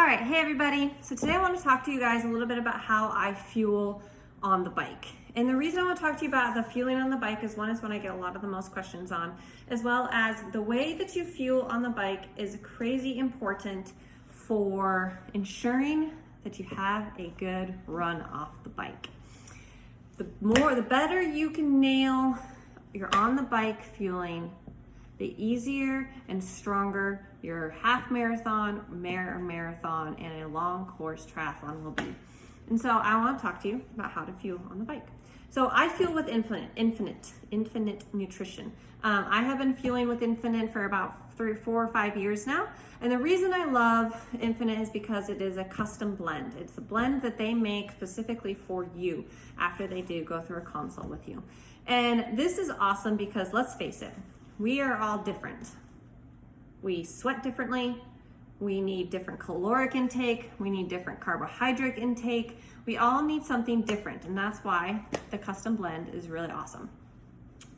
right, hey everybody. So today I want to talk to you guys a little bit about how I fuel on the bike. And the reason I want to talk to you about the fueling on the bike is one I get a lot of the most questions on, as well as the way that you fuel on the bike is crazy important for ensuring that you have a good run off the bike. The better you can nail your on the bike fueling, the easier and stronger your half marathon, marathon, and a long course triathlon will be. And so I want to talk to you about how to fuel on the bike. So I fuel with Infinit Nutrition. I have been fueling with Infinit for about 4 or 5 years now. And the reason I love Infinit is because it is a custom blend. It's a blend that they make specifically for you after they do go through a consult with you. And this is awesome because let's face it, we are all different. We sweat differently. We need different caloric intake. We need different carbohydrate intake. We all need something different, and that's why the custom blend is really awesome.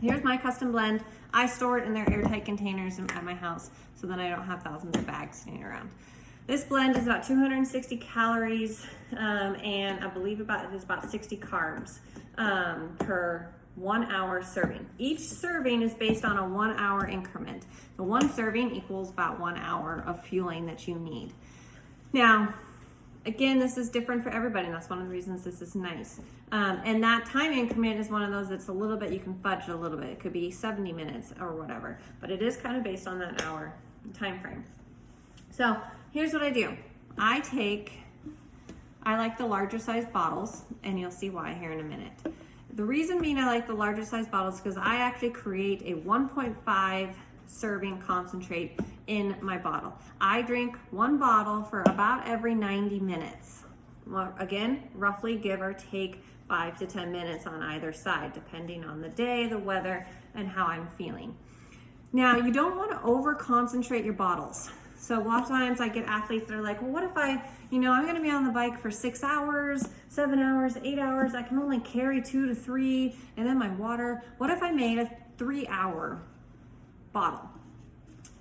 Here's my custom blend. I store it in their airtight containers at my house so that I don't have thousands of bags sitting around. This blend is about 260 calories, and I believe it is about 60 carbs per 1 hour serving. Each serving is based on a 1 hour increment. So one serving equals about 1 hour of fueling that you need. Now, again, this is different for everybody, and that's one of the reasons this is nice. And that time increment is one of those that's a little bit, you can fudge a little bit. It could be 70 minutes or whatever, but it is kind of based on that hour time frame. So here's what I do. I like the larger size bottles, and you'll see why here in a minute. The reason being I like the larger size bottles is because I actually create a 1.5 serving concentrate in my bottle. I drink one bottle for about every 90 minutes. Well, again, roughly give or take 5 to 10 minutes on either side, depending on the day, the weather, and how I'm feeling. Now, you don't want to over concentrate your bottles. So a lot of times I get athletes that are like, well, what if I'm going to be on the bike for 6 hours, 7 hours, 8 hours. I can only carry 2 to 3, and then my water. What if I made a 3-hour bottle?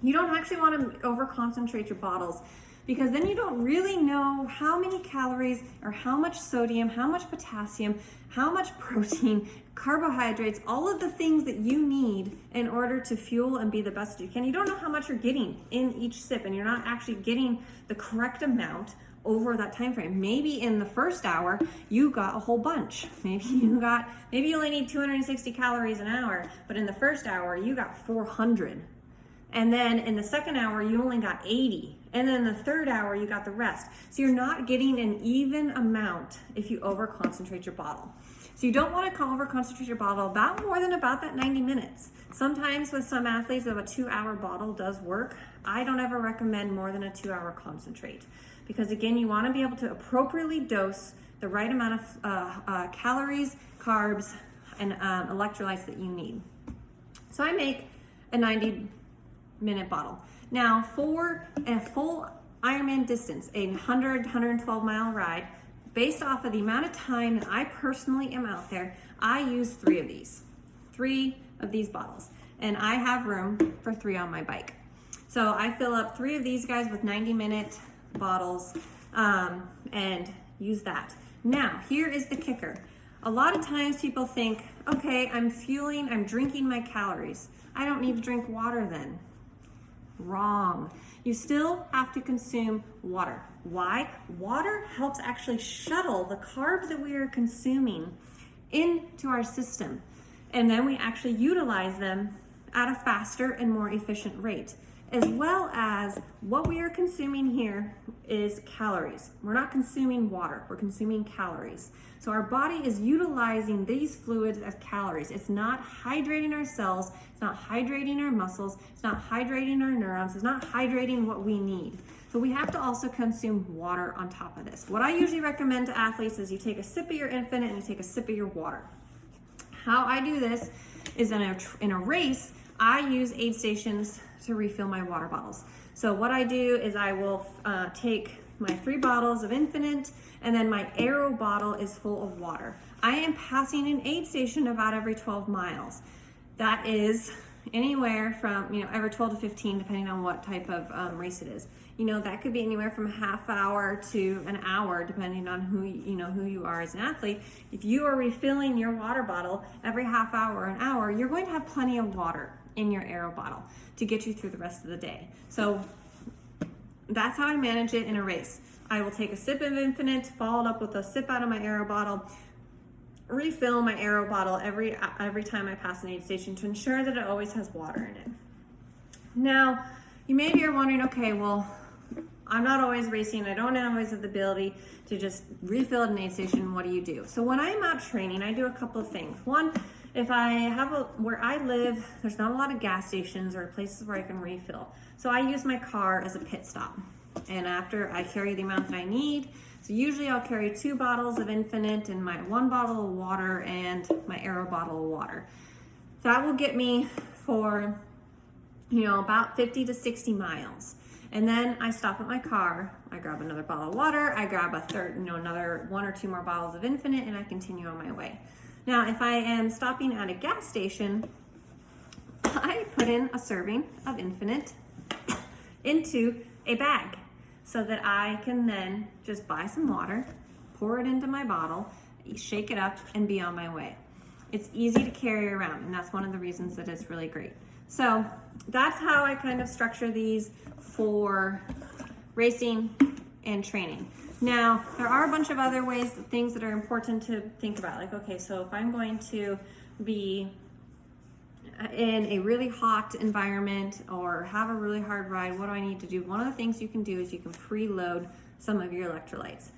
You don't actually want to over concentrate your bottles, because then you don't really know how many calories or how much sodium, how much potassium, how much protein, carbohydrates, all of the things that you need in order to fuel and be the best you can. You don't know how much you're getting in each sip, and you're not actually getting the correct amount over that time frame. Maybe in the first hour you got a whole bunch. Maybe you only need 260 calories an hour, but in the first hour you got 400. And then in the second hour, you only got 80. And then the third hour, you got the rest. So you're not getting an even amount if you over concentrate your bottle. So you don't want to over concentrate your bottle more than that 90 minutes. Sometimes with some athletes, a 2-hour bottle does work. I don't ever recommend more than a 2-hour concentrate, because again, you want to be able to appropriately dose the right amount of calories, carbs, and electrolytes that you need. So I make a 90-minute bottle. Now, for a full Ironman distance, a 112 mile ride, based off of the amount of time that I personally am out there, I use 3 of these bottles, and I have room for 3 on my bike. So I fill up 3 of these guys with 90-minute bottles and use that. Now, here is the kicker. A lot of times people think, okay, I'm drinking my calories. I don't need to drink water then. Wrong. You still have to consume water. Why? Water helps actually shuttle the carbs that we are consuming into our system, and then we actually utilize them at a faster and more efficient rate. As well as what we are consuming here is calories. We're not consuming water, we're consuming calories. So our body is utilizing these fluids as calories. It's not hydrating our cells, it's not hydrating our muscles, it's not hydrating our neurons, it's not hydrating what we need. So we have to also consume water on top of this. What I usually recommend to athletes is you take a sip of your Infinit and you take a sip of your water. How I do this is in a race, I use aid stations to refill my water bottles. So what I do is I will take my 3 bottles of Infinit, and then my Aero bottle is full of water. I am passing an aid station about every 12 miles. That is anywhere from, every 12 to 15, depending on what type of race it is. That could be anywhere from a half hour to an hour, depending on who you are as an athlete. If you are refilling your water bottle every half hour or an hour, you're going to have plenty of water in your aero bottle to get you through the rest of the day. So that's how I manage it in a race. I will take a sip of Infinit, followed up with a sip out of my aero bottle, refill my aero bottle every time I pass an aid station to ensure that it always has water in it. Now, you maybe are wondering, okay, well, I'm not always racing. I don't always have the ability to just refill at an aid station. What do you do? So when I'm out training, I do a couple of things. One, if I have where I live, there's not a lot of gas stations or places where I can refill. So I use my car as a pit stop. And after I carry the amount that I need, so usually I'll carry 2 bottles of Infinit and my 1 bottle of water and my aero bottle of water. That will get me for, about 50 to 60 miles. And then I stop at my car, I grab another bottle of water, I grab another 1 or 2 more bottles of Infinit, and I continue on my way. Now, if I am stopping at a gas station, I put in a serving of Infinit into a bag so that I can then just buy some water, pour it into my bottle, shake it up, and be on my way. It's easy to carry around, and that's one of the reasons that it's really great. So that's how I kind of structure these for racing and training. Now, there are a bunch of other things that are important to think about. Like, okay, so if I'm going to be in a really hot environment or have a really hard ride, what do I need to do? One of the things you can do is you can preload some of your electrolytes.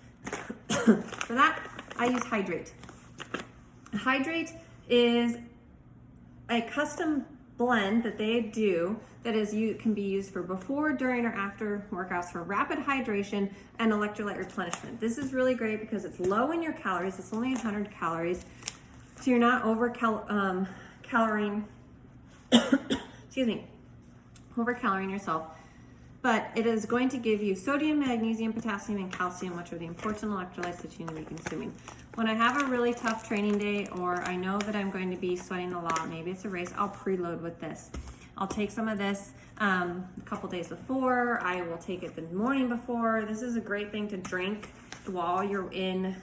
For that, I use Hydrate. Hydrate is a custom blend that they do that can be used for before, during, or after workouts for rapid hydration and electrolyte replenishment. This is really great because it's low in your calories. It's only 100 calories, so you're not over-caloring over-caloring yourself. But it is going to give you sodium, magnesium, potassium, and calcium, which are the important electrolytes that you need to be consuming. When I have a really tough training day, or I know that I'm going to be sweating a lot, maybe it's a race, I'll preload with this. I'll take some of this a couple days before. I will take it the morning before. This is a great thing to drink while you're in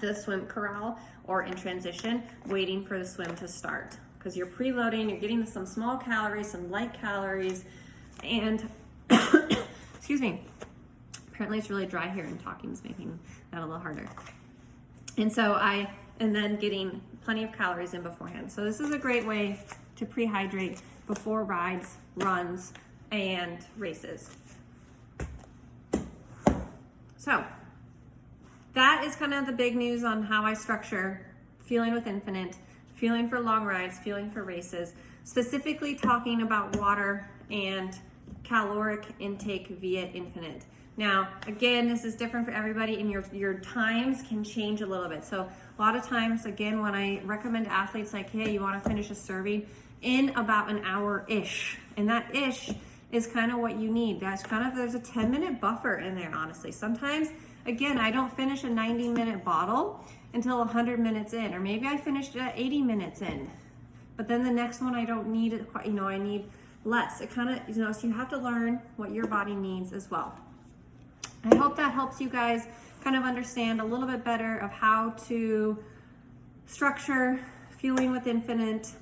the swim corral or in transition, waiting for the swim to start. Because you're preloading, you're getting some small calories, some light calories, and excuse me, apparently it's really dry here and talking is making that a little harder. And so then getting plenty of calories in beforehand. So this is a great way to prehydrate before rides, runs, and races. So that is kind of the big news on how I structure Fueling with Infinit, fueling for long rides, fueling for races, specifically talking about water and caloric intake via Infinit. Now, again, this is different for everybody, and your times can change a little bit. So a lot of times, again, when I recommend to athletes, like, hey, you want to finish a serving in about an hour-ish, and that ish is kind of what you need. There's a 10-minute buffer in there, honestly. Sometimes, again, I don't finish a 90-minute bottle until 100 minutes in, or maybe I finished at 80 minutes in, but then the next one I don't need it quite, I need less. It kind of, so you have to learn what your body needs as well. I hope that helps you guys kind of understand a little bit better of how to structure Fueling with Infinit,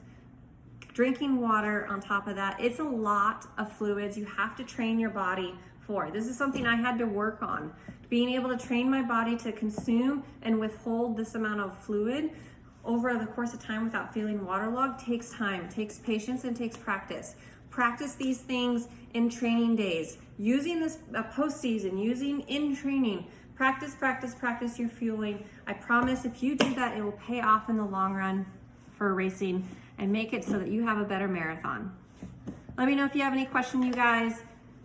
drinking water on top of that. It's a lot of fluids you have to train your body for. This is something I had to work on. Being able to train my body to consume and withhold this amount of fluid over the course of time without feeling waterlogged takes time, takes patience, and takes practice. Practice these things in training days. Using this postseason, using in training. Practice your fueling. I promise if you do that, it will pay off in the long run for racing and make it so that you have a better marathon. Let me know if you have any question, you guys,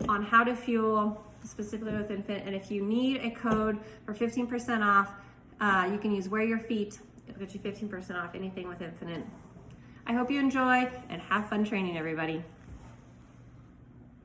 on how to fuel specifically with Infinit. And if you need a code for 15% off, you can use Wear Your Feet. It'll get you 15% off anything with Infinit. I hope you enjoy and have fun training, everybody.